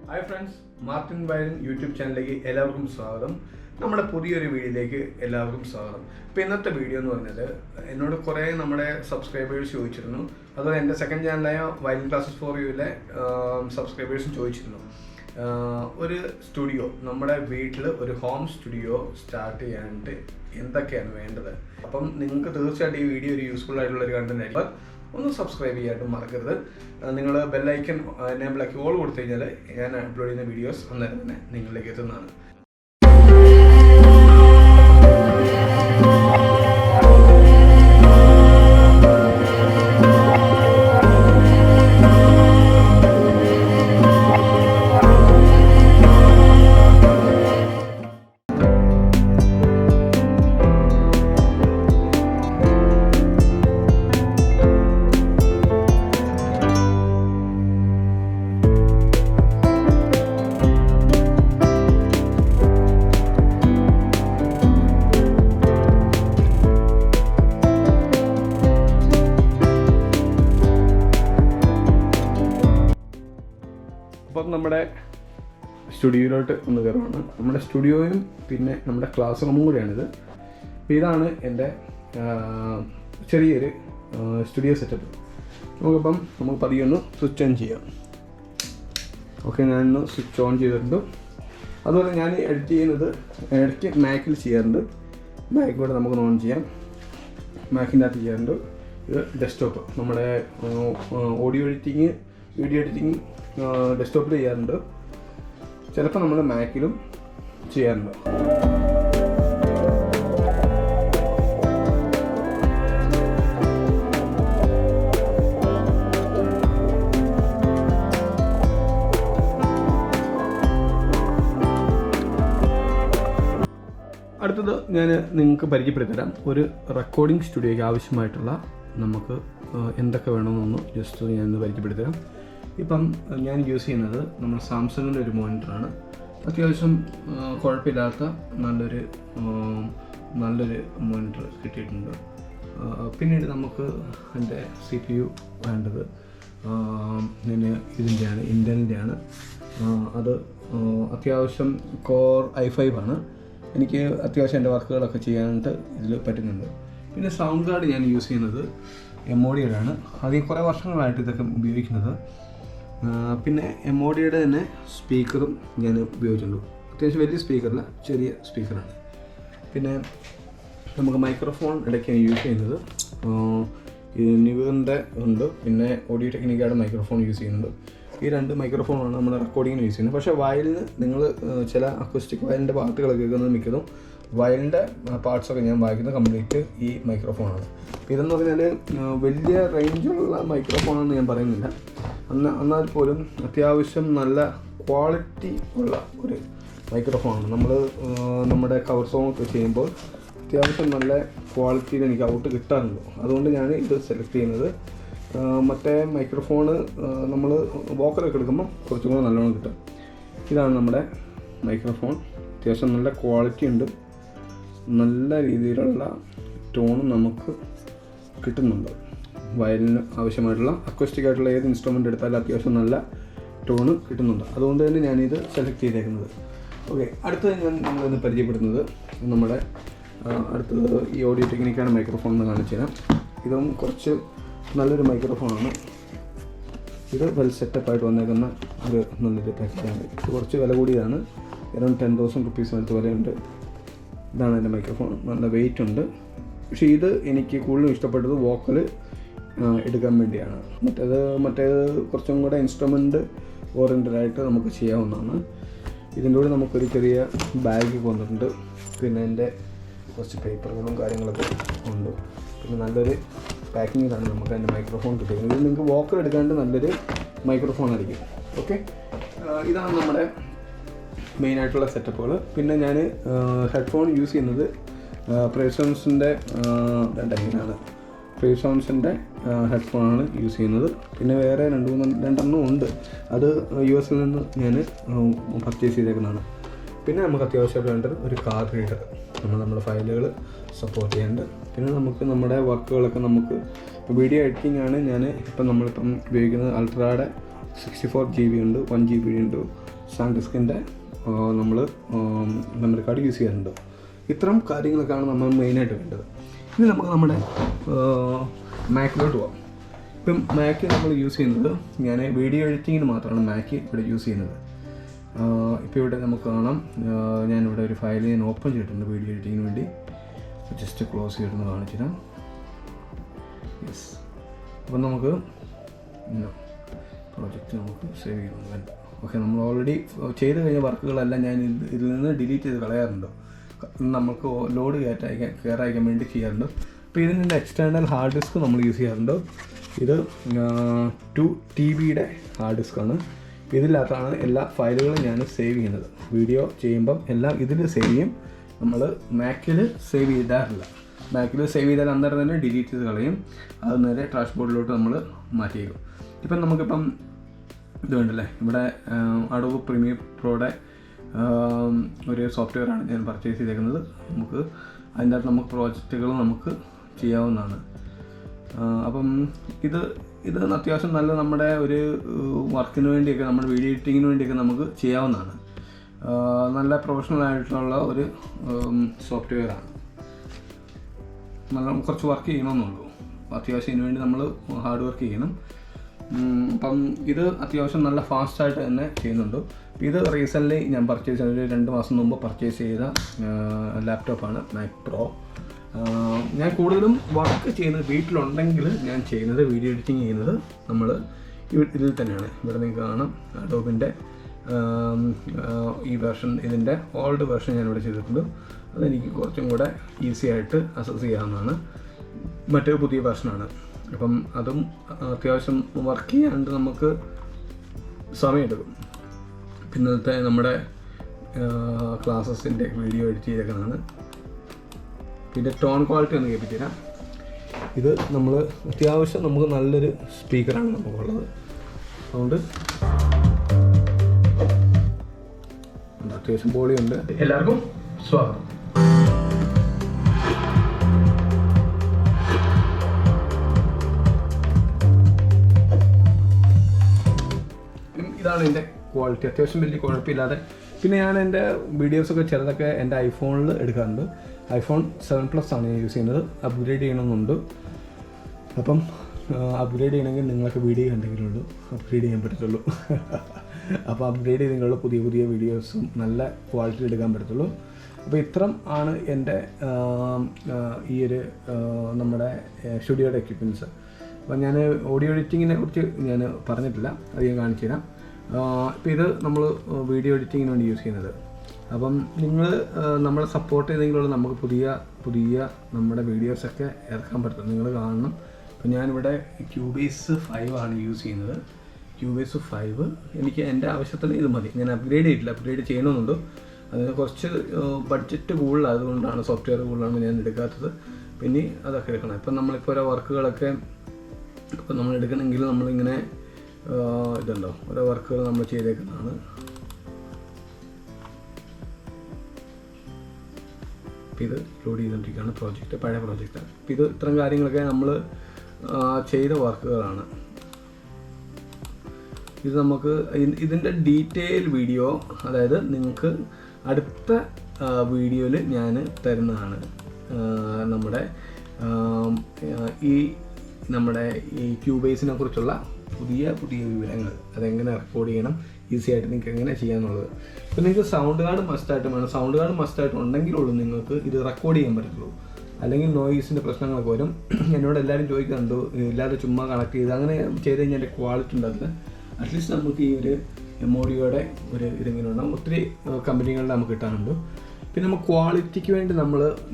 Hi friends, Martin violin YouTube ചാനലിലേക്ക് എല്ലാവർക്കും സ്വാഗതം. നമ്മുടെ പുതിയൊരു വീഡിയോയിലേക്ക് എല്ലാവർക്കും സ്വാഗതം. ഇപ്പോൾ ഇന്നത്തെ വീഡിയോ എന്ന് പറഞ്ഞത് എന്നോട് കുറേ നമ്മുടെ സബ്സ്ക്രൈബേഴ്സ് ചോദിച്ചിരുന്നു. അതുപോലെ എൻ്റെ സെക്കൻഡ് ചാനലായ വയലിൻ ക്ലാസ്സസ് ഫോർ യുവിലെ സബ്സ്ക്രൈബേഴ്സും ചോദിച്ചിരുന്നു, ഒരു സ്റ്റുഡിയോ, നമ്മുടെ വീട്ടിൽ ഒരു ഹോം സ്റ്റുഡിയോ സ്റ്റാർട്ട് ചെയ്യാനായിട്ട് എന്തൊക്കെയാണ് വേണ്ടത്. അപ്പം നിങ്ങൾക്ക് തീർച്ചയായിട്ടും ഈ വീഡിയോ ഒരു യൂസ്ഫുൾ ആയിട്ടുള്ളൊരു കണ്ടന്റ് ആയിരിക്കും. ഒന്ന് സബ്സ്ക്രൈബ് ചെയ്യാനായിട്ട് മറക്കരുത്. നിങ്ങൾ ബെല്ലൈക്കൺ എനേബിൾ ആക്കി ഓൾ കൊടുത്തു കഴിഞ്ഞാൽ ഞാൻ അപ്ലോഡ് ചെയ്യുന്ന വീഡിയോസ് അന്നേരം തന്നെ നിങ്ങളിലേക്ക് എത്തുന്നതാണ്. അപ്പം നമ്മുടെ സ്റ്റുഡിയോയിലോട്ട് ഒന്ന് കയറുവാണ്. നമ്മുടെ സ്റ്റുഡിയോയും പിന്നെ നമ്മുടെ ക്ലാസ് റൂമും കൂടിയാണിത്. അപ്പോൾ ഇതാണ് എൻ്റെ ചെറിയൊരു സ്റ്റുഡിയോ സെറ്റപ്പ്. നമുക്ക് പതിയെ ഒന്ന് സ്വിച്ച് ഓൺ ചെയ്യാം. ഓക്കെ, ഞാനൊന്ന് സ്വിച്ച് ഓൺ ചെയ്തിട്ടുണ്ട്. അതുപോലെ ഞാൻ എഡിറ്റ് ചെയ്യുന്നത് ഇടയ്ക്ക് മാക്കിൽ ചെയ്യാറുണ്ട്. മാക്ക് കൂടെ നമുക്ക് ഓൺ ചെയ്യാം. മാക്കിൻ്റെ അകത്ത് ചെയ്യാറുണ്ട്. ഇത് ഡെസ്ക്ടോപ്പ്, നമ്മുടെ ഓഡിയോ എഡിറ്റിങ്, വീഡിയോ എഡിറ്റിങ് ഡെസ്ക്ടോപ്പിൽ ചെയ്യാറുണ്ട്. ചിലപ്പോൾ നമ്മൾ മാക്കിലും ചെയ്യാറുണ്ട്. അടുത്തത് ഞാൻ നിങ്ങൾക്ക് പരിചയപ്പെടുത്തി തരാം. ഒരു റെക്കോർഡിംഗ് സ്റ്റുഡിയോയ്ക്ക് ആവശ്യമായിട്ടുള്ള നമുക്ക് എന്തൊക്കെ വേണമെന്നൊന്ന് ജസ്റ്റ് ഞാനൊന്ന് പരിചയപ്പെടുത്തി തരാം. ഇപ്പം ഞാൻ യൂസ് ചെയ്യുന്നത് നമ്മൾ സാംസങ്ങിൻ്റെ ഒരു മോണിറ്ററാണ്. അത്യാവശ്യം കുഴപ്പമില്ലാത്ത നല്ലൊരു മോണിറ്റർ കിട്ടിയിട്ടുണ്ട്. പിന്നീട് നമുക്ക് എൻ്റെ CPU വേണ്ടത് ഇതിൻ്റെയാണ്, ഇൻ്റലിൻ്റെയാണ്. അത് അത്യാവശ്യം കോർ i5 ആണ്. എനിക്ക് അത്യാവശ്യം എൻ്റെ വർക്കുകളൊക്കെ ചെയ്യാനായിട്ട് ഇതിൽ പറ്റുന്നുണ്ട്. പിന്നെ സൗണ്ട് കാർഡ് ഞാൻ യൂസ് ചെയ്യുന്നത് MODയുടെ ആണ്. അത് കുറേ വർഷങ്ങളായിട്ട് ഇതൊക്കെ ഉപയോഗിക്കുന്നത്. പിന്നെ MODയുടെ തന്നെ സ്പീക്കറും ഞാൻ ഉപയോഗിച്ചിട്ടുണ്ട്. അത്യാവശ്യം വലിയ സ്പീക്കറല്ല, ചെറിയ സ്പീക്കറാണ്. പിന്നെ നമുക്ക് മൈക്രോഫോൺ ഇടയ്ക്കാണ് യൂസ് ചെയ്യുന്നത്. നിവിൻ്റെ ഉണ്ട്, പിന്നെ ഓഡിയോ ടെക്നിക്കയുടെ മൈക്രോഫോൺ യൂസ് ചെയ്യുന്നുണ്ട്. ഈ രണ്ട് മൈക്രോഫോണാണ് നമ്മൾ റെക്കോർഡിങ്ങിന് യൂസ് ചെയ്യുന്നത്. പക്ഷേ വയലിന് നിങ്ങൾ ചില അക്കൂസ്റ്റിക് വയലിൻ്റെ പാട്ടുകളൊക്കെ കേൾക്കുന്നത് മിക്കതും വയലിൻ്റെ പാർട്സൊക്കെ ഞാൻ വായിക്കുന്നത് കംപ്ലീറ്റ് ഈ മൈക്രോഫോണാണ്. ഇതെന്ന് പറഞ്ഞാൽ വലിയ റേഞ്ചുള്ള മൈക്രോഫോണാണെന്ന് ഞാൻ പറയുന്നില്ല. എന്നാൽ പോലും അത്യാവശ്യം നല്ല ക്വാളിറ്റി ഉള്ള ഒരു മൈക്രോഫോണാണ്. നമ്മുടെ കവർ സോങ്ങൊക്കെ ചെയ്യുമ്പോൾ അത്യാവശ്യം നല്ല ക്വാളിറ്റിയിൽ എനിക്ക് ഔട്ട് കിട്ടാറുണ്ട്. അതുകൊണ്ട് ഞാൻ ഇത് സെലക്ട് ചെയ്യുന്നത്. മറ്റേ മൈക്രോഫോണ് നമ്മൾ വോക്കലൊക്കെ എടുക്കുമ്പോൾ കുറച്ചും കൂടെ നല്ലോണം കിട്ടും. ഇതാണ് നമ്മുടെ മൈക്രോഫോൺ. അത്യാവശ്യം നല്ല ക്വാളിറ്റി ഉണ്ട്, നല്ല രീതിയിലുള്ള ടോണും നമുക്ക് കിട്ടുന്നുണ്ട്. വയലിന് ആവശ്യമായിട്ടുള്ള അക്വസ്റ്റിക് ആയിട്ടുള്ള ഏത് ഇൻസ്ട്രുമെൻ്റ് എടുത്താലും അത്യാവശ്യം നല്ല ടോണ് കിട്ടുന്നുണ്ട്. അതുകൊണ്ട് തന്നെ ഞാനിത് സെലക്ട് ചെയ്തേക്കുന്നത്. ഓക്കെ, അടുത്തത് നമ്മളിന്ന് പരിചയപ്പെടുന്നത് നമ്മുടെ അടുത്തത് ഈ ഓഡിയോ ടെക്നിക്കാണ് മൈക്രോഫോൺ എന്ന് കാണിച്ചു തരാം. ഇതും കുറച്ച് നല്ലൊരു മൈക്രോഫോണാണ്. ഇത് വെൽ സെറ്റപ്പായിട്ട് വന്നേക്കുന്ന ഒരു നല്ലൊരു പാക്കേജാണ്. ഇത് കുറച്ച് വില കൂടിയതാണ്. അറൗണ്ട് 10,000 റുപ്പീസ് അടുത്ത് വിലയുണ്ട്. ഇതാണ് എൻ്റെ മൈക്രോഫോൺ. നല്ല വെയിറ്റ് ഉണ്ട്. പക്ഷേ ഇത് എനിക്ക് കൂടുതലും ഇഷ്ടപ്പെട്ടത് വോക്കൽ എടുക്കാൻ വേണ്ടിയാണ്. മറ്റേത് കുറച്ചും കൂടെ ഇൻസ്ട്രുമെൻ്റ് ഓറിയൻറ്റഡായിട്ട് നമുക്ക് ചെയ്യാവുന്നതാണ്. ഇതിൻ്റെ കൂടെ നമുക്കൊരു ചെറിയ ബാഗ് വന്നിട്ടുണ്ട്. പിന്നെ എൻ്റെ കുറച്ച് പേപ്പറുകളും കാര്യങ്ങളൊക്കെ ഉണ്ട്. പിന്നെ നല്ലൊരു പാക്കിങ്ങിലാണ് നമുക്ക് എൻ്റെ മൈക്രോഫോൺ കിട്ടിയത്. ഇത് നിങ്ങൾക്ക് വോക്കൽ എടുക്കാണ്ട് നല്ലൊരു മൈക്രോഫോൺ ആയിരിക്കും. ഓക്കെ, ഇതാണ് നമ്മുടെ മെയിനായിട്ടുള്ള സെറ്റപ്പുകൾ. പിന്നെ ഞാൻ ഹെഡ്ഫോൺ യൂസ് ചെയ്യുന്നത് പ്രേസോൺസിൻ്റെ ഹെഡ്ഫോണാണ് യൂസ് ചെയ്യുന്നത്. പിന്നെ വേറെ രണ്ടെണ്ണം ഉണ്ട്. അത് US നിന്ന് ഞാൻ പർച്ചേസ് ചെയ്തേക്കുന്നതാണ്. പിന്നെ നമുക്ക് അത്യാവശ്യമായിട്ട് വേണ്ടത് ഒരു കാർഡ് റീഡർ. നമ്മുടെ ഫയലുകൾ സപ്പോർട്ട് ചെയ്യാനുണ്ട്. പിന്നെ നമുക്ക് നമ്മുടെ വർക്കുകളൊക്കെ നമുക്ക് വീഡിയോ എഡിറ്റിംഗ് ആണ് നമ്മളിപ്പം ഉപയോഗിക്കുന്നത്. അൾട്രായുടെ 64 GB ഉണ്ട്, 1 GB ഉണ്ട്, സാൻഡിസ്കിൻ്റെ നമ്മൾ മെമ്മറി കാർഡ് യൂസ് ചെയ്യാറുണ്ട്. ഇത്തരം കാര്യങ്ങളൊക്കെയാണ് നമ്മൾ മെയിനായിട്ട് വേണ്ടത്. ഇനി നമുക്ക് നമ്മുടെ മാക്കിലോട്ട് പോകാം. ഇപ്പം മാക്ക് നമ്മൾ യൂസ് ചെയ്യുന്നത്, ഞാൻ വീഡിയോ എഡിറ്റിങ്ങിന് മാത്രമാണ് മാക്ക് ഇവിടെ യൂസ് ചെയ്യുന്നത്. ഇപ്പോൾ ഇവിടെ നമുക്ക് കാണാം, ഞാനിവിടെ ഒരു ഫയൽ ഞാൻ ഓപ്പൺ ചെയ്തിട്ടുണ്ട് വീഡിയോ എഡിറ്റിങ്ങിന് വേണ്ടി. ജസ്റ്റ് ക്ലോസ് ചെയ്തിട്ടൊന്ന് കാണിച്ചു തരാം. യെസ്, അപ്പം നമുക്ക് പ്രോജക്റ്റ് നമുക്ക് സേവ് ചെയ്യണം വേണ്ട. ഓക്കെ, നമ്മൾ ഓൾറെഡി ചെയ്ത് കഴിഞ്ഞ വർക്കുകളെല്ലാം ഞാൻ ഇതിൽ നിന്ന് ഡിലീറ്റ് ചെയ്ത് കളയാറുണ്ട്. നമുക്ക് ലോഡ് കയറാൻ വേണ്ടി ചെയ്യാറുണ്ട്. അപ്പോൾ ഇതിൻ്റെ എക്സ്റ്റേണൽ ഹാർഡ് ഡിസ്ക് നമ്മൾ യൂസ് ചെയ്യാറുണ്ട്. ഇത് 2 TBയുടെ ഹാർഡ് ഡിസ്ക്കാണ്. ഇതിനകത്താണ് എല്ലാ ഫയലുകളും ഞാൻ സേവ് ചെയ്യുന്നത്. വീഡിയോ ചെയ്യുമ്പം എല്ലാം ഇതിൽ സേവ് ചെയ്യും. നമ്മൾ മാക്കിൽ സേവ് ചെയ്താറില്ല. മാക്കിൽ സേവ് ചെയ്താൽ അന്നേരം തന്നെ ഡിലീറ്റ് ചെയ്ത് കളയും. അത് നേരെ ട്രാഷ് ബോർഡിലോട്ട് നമ്മൾ മാറ്റിയേക്കും. ഇപ്പം നമുക്കിപ്പം ഇത് വേണ്ടല്ലേ, ഇവിടെ അഡോബ് പ്രീമിയർ പ്രോയുടെ ഒരു സോഫ്റ്റ്വെയറാണ് ഞാൻ പർച്ചേസ് ചെയ്തേക്കുന്നത്. നമുക്ക് അതിൻ്റെ അകത്ത് നമുക്ക് പ്രോജക്റ്റുകൾ നമുക്ക് ചെയ്യാവുന്നതാണ്. അപ്പം ഇത് അത്യാവശ്യം നല്ല നമ്മുടെ ഒരു വർക്കിന് വേണ്ടിയൊക്കെ, നമ്മുടെ വീഡിയോ എഡിറ്റിങ്ങിന് വേണ്ടിയൊക്കെ നമുക്ക് ചെയ്യാവുന്നതാണ്. നല്ല പ്രൊഫഷണൽ ആയിട്ടുള്ള ഒരു സോഫ്റ്റ്വെയറാണ്. നല്ല കുറച്ച് വർക്ക് ചെയ്യണമെന്നുള്ളൂ. അത്യാവശ്യം ഇതിനു വേണ്ടി നമ്മൾ ഹാർഡ് വർക്ക് ചെയ്യണം. അപ്പം ഇത് അത്യാവശ്യം നല്ല ഫാസ്റ്റായിട്ട് തന്നെ ചെയ്യുന്നുണ്ട്. ഇത് റീസെൻ്റ്ലി ഞാൻ പർച്ചേസ് ചെയ്ത, ഒരു 2 മാസം മുമ്പ് പർച്ചേസ് ചെയ്ത ലാപ്ടോപ്പാണ് മാക് പ്രോ. ഞാൻ കൂടുതലും വർക്ക് ചെയ്യുന്നത് വീട്ടിലുണ്ടെങ്കിൽ ഞാൻ ചെയ്യുന്നത്, വീഡിയോ എഡിറ്റിംഗ് ചെയ്യുന്നത് നമ്മൾ ഇതിൽ തന്നെയാണ്. ഇവിടെ നിങ്ങൾക്ക് കാണാം അഡോബിൻ്റെ ഈ വെർഷൻ, ഇതിൻ്റെ ഓൾഡ് വെർഷൻ ഞാനിവിടെ ചെയ്തിട്ടുണ്ട്. അതെനിക്ക് കുറച്ചും കൂടെ ഈസി ആയിട്ട് അക്സസ് ചെയ്യാവുന്നതാണ്. മറ്റൊരു പുതിയ വെർഷനാണ്. അപ്പം അതും അത്യാവശ്യം വർക്ക് ചെയ്യാണ്ട് നമുക്ക് സമയമെടുക്കും. പിന്നത്തെ നമ്മുടെ ക്ലാസ്സസിൻ്റെ വീഡിയോ എഡിറ്റ് ചെയ്തേക്കുന്നതാണ്. പിന്നെ ടോൺ ക്വാളിറ്റി ഒന്ന് കേൾപ്പിച്ചു തരാം. ഇത് നമ്മൾ അത്യാവശ്യം നമുക്ക് നല്ലൊരു സ്പീക്കറാണ് നമുക്കുള്ളത്. അതുകൊണ്ട് അത്യാവശ്യം ബോളിയുണ്ട്. എല്ലാവർക്കും സ്വാഗതം. ഇതാണ് എൻ്റെ ക്വാളിറ്റി. അത്യാവശ്യം വലിയ കുഴപ്പമില്ലാതെ. പിന്നെ ഞാൻ എൻ്റെ വീഡിയോസൊക്കെ ചിലതൊക്കെ എൻ്റെ ഐഫോണിൽ എടുക്കാറുണ്ട്. iPhone 7 Plus ആണ് ഞാൻ യൂസ് ചെയ്യുന്നത്. അപ്ഗ്രേഡ് ചെയ്യണമെന്നുണ്ട്. അപ്പം അപ്ഗ്രേഡ് ചെയ്യണമെങ്കിൽ നിങ്ങളൊക്കെ വീഡിയോ കണ്ടെങ്കിലുള്ളൂ അപ്ഗ്രേഡ് ചെയ്യാൻ പറ്റത്തുള്ളൂ. അപ്പോൾ അപ്ഗ്രേഡ് ചെയ്തെങ്കിലുള്ള പുതിയ വീഡിയോസും നല്ല ക്വാളിറ്റി എടുക്കാൻ പറ്റത്തുള്ളൂ. അപ്പോൾ ഇത്രം ആണ് എൻ്റെ ഈ ഒരു നമ്മുടെ സ്റ്റുഡിയോയുടെ എക്യുപ്മെൻറ്റ്സ്. അപ്പം ഞാൻ ഓഡിയോ എഡിറ്റിങ്ങിനെ കുറിച്ച് ഞാൻ പറഞ്ഞിട്ടില്ല, അത് ഞാൻ കാണിച്ചു തരാം. ഇപ്പോൾ ഇത് നമ്മൾ വീഡിയോ എഡിറ്റിങ്ങിന് വേണ്ടി യൂസ് ചെയ്യുന്നത്. അപ്പം നിങ്ങൾ നമ്മളെ സപ്പോർട്ട് ചെയ്തെങ്കിലുള്ള നമുക്ക് പുതിയ നമ്മുടെ വീഡിയോസൊക്കെ ഇറക്കാൻ പറ്റും. നിങ്ങൾ കാണണം. അപ്പം ഞാനിവിടെ Cubase 5 ആണ് യൂസ് ചെയ്യുന്നത്. Cubase 5 എനിക്ക് എൻ്റെ ആവശ്യത്തിന് ഇത് മതി. ഞാൻ അപ്ഗ്രേഡ് ചെയ്തിട്ടില്ല, അപ്ഗ്രേഡ് ചെയ്യണമെന്നുണ്ട്. അതിന് കുറച്ച് ബഡ്ജറ്റ് കൂടുതലായതുകൊണ്ടാണ്, സോഫ്റ്റ്വെയർ കൂടുതലാണ് ഞാൻ എടുക്കാത്തത്. പിന്നെ അതൊക്കെ എടുക്കണം. ഇപ്പം നമ്മളിപ്പോൾ ഓരോ വർക്കുകളൊക്കെ ഇപ്പം നമ്മൾ എടുക്കണമെങ്കിൽ നമ്മളിങ്ങനെ ഇതുണ്ടോ, ഓരോ വർക്കുകൾ നമ്മൾ ചെയ്തേക്കുന്നതാണ്. ഇത് ലോഡ് ചെയ്തുകൊണ്ടിരിക്കുകയാണ് പ്രോജക്റ്റ്, പഴയ പ്രോജക്റ്റാണ്. അപ്പോൾ ഇത് ഇത്തരം കാര്യങ്ങളൊക്കെ നമ്മൾ ചെയ്ത വർക്കുകളാണ്. ഇത് നമുക്ക് ഇതിൻ്റെ ഡീറ്റെയിൽ വീഡിയോ, അതായത് നിങ്ങൾക്ക് അടുത്ത വീഡിയോയിൽ ഞാൻ തരുന്നതാണ്. നമ്മുടെ ഈ ക്യൂബേസിനെ കുറിച്ചുള്ള പുതിയ വിവരങ്ങൾ, അതെങ്ങനെ റെക്കോർഡ് ചെയ്യണം, ഈസി ആയിട്ട് നിങ്ങൾക്ക് എങ്ങനെ ചെയ്യാന്നുള്ളത്. ഇപ്പോൾ നിങ്ങൾക്ക് സൗണ്ട് കാർഡ് മസ്റ്റായിട്ടും വേണം. സൗണ്ട് കാർഡ് മസ്റ്റായിട്ട് ഉണ്ടെങ്കിലുള്ളൂ നിങ്ങൾക്ക് ഇത് റെക്കോർഡ് ചെയ്യാൻ പറ്റുള്ളൂ. അല്ലെങ്കിൽ നോയിസിൻ്റെ പ്രശ്നങ്ങളൊക്കെ വരും. എന്നോട് എല്ലാവരും ചോദിക്കുന്നുണ്ട്, ഇല്ലാതെ ചുമ്മാ കണക്ട് ചെയ്ത് അങ്ങനെ ചെയ്ത് കഴിഞ്ഞാൽ എൻ്റെ ക്വാളിറ്റി ഉണ്ടാകില്ല. അറ്റ്ലീസ്റ്റ് നമുക്ക് ഈ ഒരു എമോഡിയോയുടെ ഒരു ഇതിങ്ങനെ ഉണ്ടാകും. ഒത്തിരി കമ്പനികളുടെ നമുക്ക് കിട്ടാനുണ്ട്. പിന്നെ നമുക്ക് ക്വാളിറ്റിക്ക് വേണ്ടി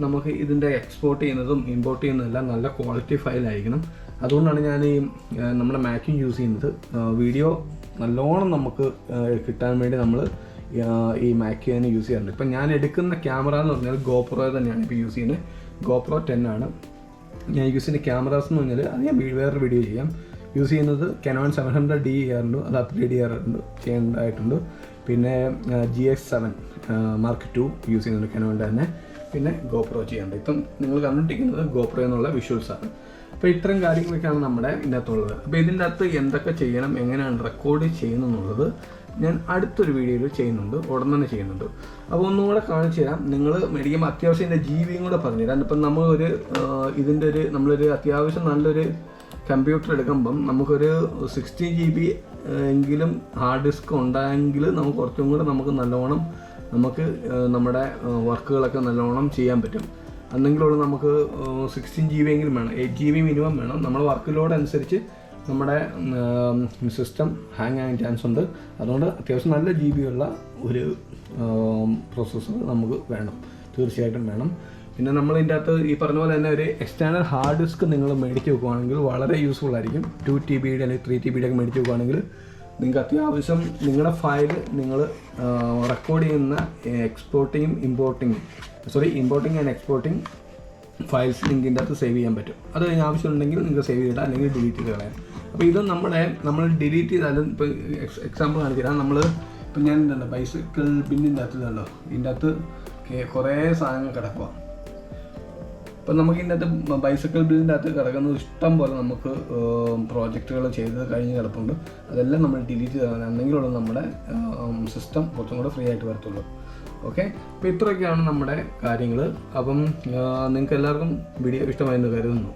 നമുക്ക് ഇതിൻ്റെ എക്സ്പോർട്ട് ചെയ്യുന്നതും ഇമ്പോർട്ട് ചെയ്യുന്നതെല്ലാം നല്ല ക്വാളിറ്റി ഫയലായിരിക്കണം. അതുകൊണ്ടാണ് ഞാൻ ഈ നമ്മുടെ മാക്കിങ് യൂസ് ചെയ്യുന്നത്. വീഡിയോ നല്ലോണം നമുക്ക് കിട്ടാൻ വേണ്ടി നമ്മൾ ഈ മാക്ക് തന്നെ യൂസ് ചെയ്യാറുണ്ട്. ഇപ്പം ഞാൻ എടുക്കുന്ന ക്യാമറ എന്ന് പറഞ്ഞാൽ GoPro തന്നെയാണ് ഇപ്പോൾ യൂസ് ചെയ്യുന്നത്. GoPro 10 ആണ് ഞാൻ യൂസ് ചെയ്യുന്ന ക്യാമറാസ് എന്ന് പറഞ്ഞാൽ. അത് ഞാൻ വേറൊരു വീഡിയോ ചെയ്യാം. യൂസ് ചെയ്യുന്നത് Canon 700D ചെയ്യാറുണ്ട്, അത് അപ്ഗ്രേഡ് ചെയ്യേണ്ടതായിട്ടുണ്ട്. പിന്നെ GX7 Mark II യൂസ് ചെയ്യുന്നുണ്ട് Canonൻ്റെ തന്നെ. പിന്നെ GoPro ചെയ്യാറുണ്ട്. ഇപ്പം നിങ്ങൾ കണ്ടിരിക്കുന്നത് GoPro എന്നുള്ള വിഷ്വൽസാണ്. അപ്പോൾ ഇത്തരം കാര്യങ്ങളൊക്കെയാണ് നമ്മുടെ ഇതിനകത്തുള്ളത്. അപ്പോൾ ഇതിൻ്റെ അകത്ത് എന്തൊക്കെ ചെയ്യണം, എങ്ങനെയാണ് റെക്കോർഡ് ചെയ്യുന്നത് എന്നുള്ളത് ഞാൻ അടുത്തൊരു വീഡിയോയിൽ ചെയ്യുന്നുണ്ട്, ഉടൻ തന്നെ ചെയ്യുന്നുണ്ട്. അപ്പോൾ ഒന്നും കൂടെ കാണിച്ചു തരാം. നിങ്ങൾ മേടിക്കുമ്പോൾ അത്യാവശ്യം ഇതിൻ്റെ GB കൂടെ പറഞ്ഞുതരാം. ഇപ്പം നമ്മളൊരു നമ്മളൊരു അത്യാവശ്യം നല്ലൊരു കമ്പ്യൂട്ടർ എടുക്കുമ്പം നമുക്കൊരു 60 GB എങ്കിലും ഹാർഡ് ഡിസ്ക് ഉണ്ടായെങ്കിൽ നമുക്ക് കുറച്ചും കൂടെ നല്ലോണം നമ്മുടെ വർക്കുകളൊക്കെ നല്ലോണം ചെയ്യാൻ പറ്റും. അന്നെങ്കിലുള്ള നമുക്ക് 16 GB എങ്കിലും വേണം, 8 GB മിനിമം വേണം. നമ്മുടെ വർക്ക് ലോഡ് അനുസരിച്ച് നമ്മുടെ സിസ്റ്റം ഹാങ് ആകാൻ ചാൻസ് ഉണ്ട്. അതുകൊണ്ട് അത്യാവശ്യം നല്ല GB ഉള്ള ഒരു പ്രോസസ്സർ നമുക്ക് വേണം, തീർച്ചയായിട്ടും വേണം. പിന്നെ നമ്മൾ ഇതിൻ്റെ അകത്ത് ഈ പറഞ്ഞ പോലെ തന്നെ ഒരു എക്സ്റ്റേണൽ ഹാർഡ് ഡിസ്ക് നിങ്ങൾ മേടിച്ച് വെക്കുകയാണെങ്കിൽ വളരെ യൂസ്ഫുൾ ആയിരിക്കും. 2 TB അല്ലെങ്കിൽ 3 TB ഒക്കെ മേടിച്ച് വെക്കുകയാണെങ്കിൽ നിങ്ങൾക്ക് അത്യാവശ്യം നിങ്ങളുടെ ഫയൽ നിങ്ങൾ റെക്കോർഡ് ചെയ്യുന്ന ഇമ്പോർട്ടിങ് ആൻഡ് എക്സ്പോർട്ടിങ് ഫയൽസ് ലിങ്കിൻ്റെ അകത്ത് സേവ് ചെയ്യാൻ പറ്റും. അത് കഴിഞ്ഞ് ആവശ്യമുണ്ടെങ്കിൽ നിങ്ങൾക്ക് സേവ് ചെയ്തിടാം, അല്ലെങ്കിൽ ഡിലീറ്റ് ചെയ്ത് കളയാം. അപ്പോൾ ഇത് നമ്മൾ ഡിലീറ്റ് ചെയ്താലും ഇപ്പോൾ എക്സാമ്പിൾ കാണിച്ചാൽ ഇപ്പം ഞാൻ എന്താണ് ബൈസിക്കിൾ ബിന്നിൻ്റെ അകത്ത് ഇതുണ്ടോ, ഇതിൻ്റെ അകത്ത് കുറേ സാധനങ്ങൾ കിടക്കുക. അപ്പം നമുക്ക് ഇതിൻ്റെ അകത്ത് ബൈസിക്കിൾ ബില്ലിൻ്റെ അകത്ത് കിടക്കുന്നത് ഇഷ്ടം പോലെ നമുക്ക് പ്രോജക്റ്റുകൾ ചെയ്ത് കഴിഞ്ഞ് കിടപ്പുണ്ട്. അതെല്ലാം നമ്മൾ ഡിലീറ്റ് ചെയ്താൽ എന്തെങ്കിലും നമ്മുടെ സിസ്റ്റം കുറച്ചും കൂടെ ഫ്രീ ആയിട്ട് വരത്തുള്ളൂ. ഓക്കെ, അപ്പോൾ ഇത്രയൊക്കെയാണ് നമ്മുടെ കാര്യങ്ങൾ. അപ്പം നിങ്ങൾക്ക് എല്ലാവർക്കും വീഡിയോ ഇഷ്ടമായെന്ന് കരുതുന്നു.